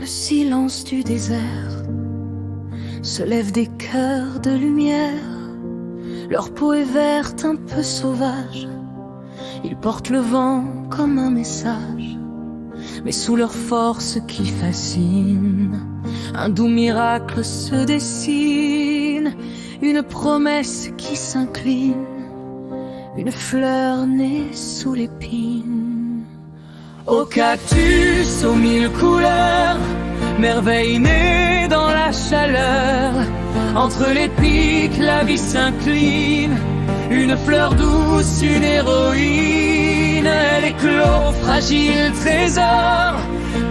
le silence du désert se lèvent des cœurs de lumière. Leur peau est verte, un peu sauvage. Ils portent le vent comme un message. Mais sous leur force qui fascine, un doux miracle se dessine. Une promesse qui s'incline, une fleur née sous l'épine. Au cactus aux mille couleurs, merveille née dans la chaleur. Entre les pics, la vie s'incline. Une fleur douce, une héroïne. Elle éclot, fragile trésor,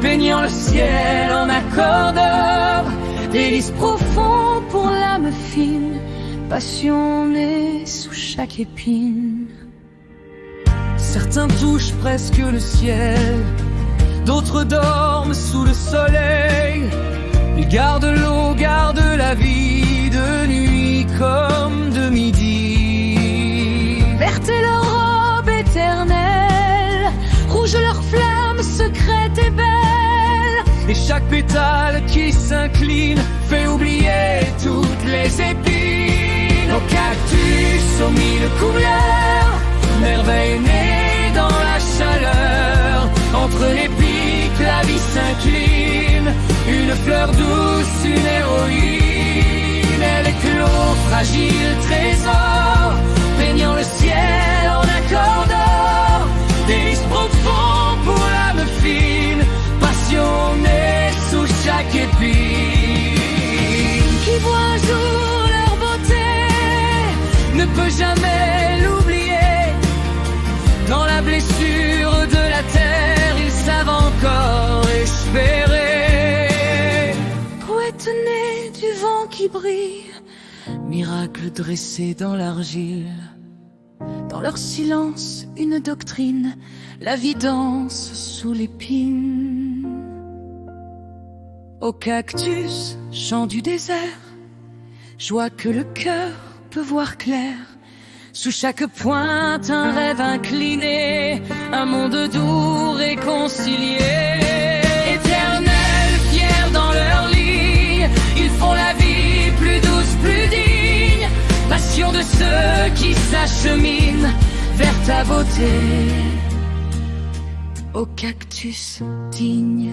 peignant le ciel en accord d'or. Délice profond pour l'âme fine, passion née sous chaque épine. Certains touchent presque le ciel, d'autres dorment sous le soleil. Ils gardent l'eau, gardent la vie, de nuit comme de midi. Verte est leur robe éternelle, rouge leur flamme secrète et belle. Et chaque pétale qui s'incline fait oublier toutes les épines. Au cactus aux mille couleurs, merveille née dans la chaleur. Entre les pics, la vie s'incline. Une fleur douce, une héroïne. Elle éclot, fragile trésor, peignant le ciel en accord d'or. Délice profond pour l'âme fine, passion née sous chaque épine. Qui voit un jour leur beauté ne peut jamais l'oublier. Dans la blessure de la terre, ils savent encore espérer. Poète né du vent qui brille, miracle dressé dans l'argile. Dans leur silence, une doctrine, la vie danse sous l'épine. Au cactus, chant du désert, joie que le cœur peut voir clair. Sous chaque pointe, un rêve incliné, un monde doux réconcilié. Éternels, fiers dans leur ligne, ils font la vie plus douce, plus digne. Passion de ceux qui s'acheminent vers ta beauté. Au cactus digne.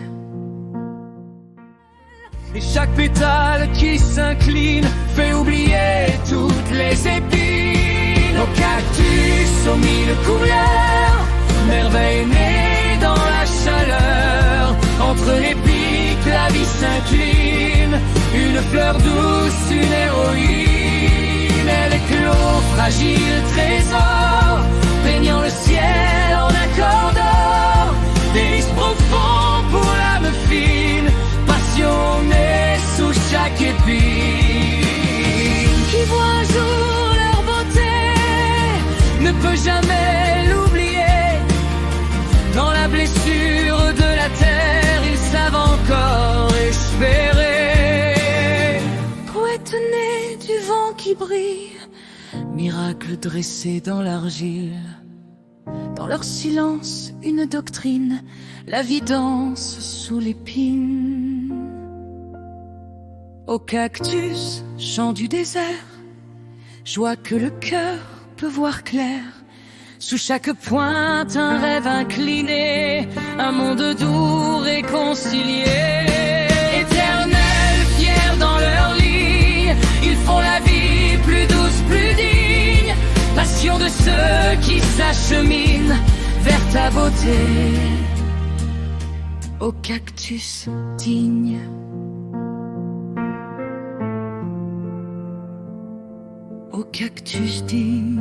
Et chaque pétale qui s'incline fait oublier toutes les épines. Au cactus aux mille couleurs, merveille née dans la chaleur. Entre les pics, la vie s'incline. Une fleur douce, une héroïne. Elle éclot, fragile trésor, peignant le ciel en accord d'or. Délice profond pour l'âme fine, passion née sous chaque épine. Qui voit un jour leur beauté ne peut jamais l'oublier. Dans la blessure de la terre, ils savent encore espérer. Poète né du vent qui brille, miracle dressé dans l'argile. Dans leur silence, une doctrine, la vie danse sous l'épine. Au cactus, chant du désert, joie que le cœur peut voir clair. Sous chaque pointe, un rêve incliné, un monde doux réconcilié. Éternels, fiers dans leur ligne, ils font la vie plus douce, plus digne. Passion de ceux qui s'acheminent vers ta beauté. Au cactus digne. Au cactus digne.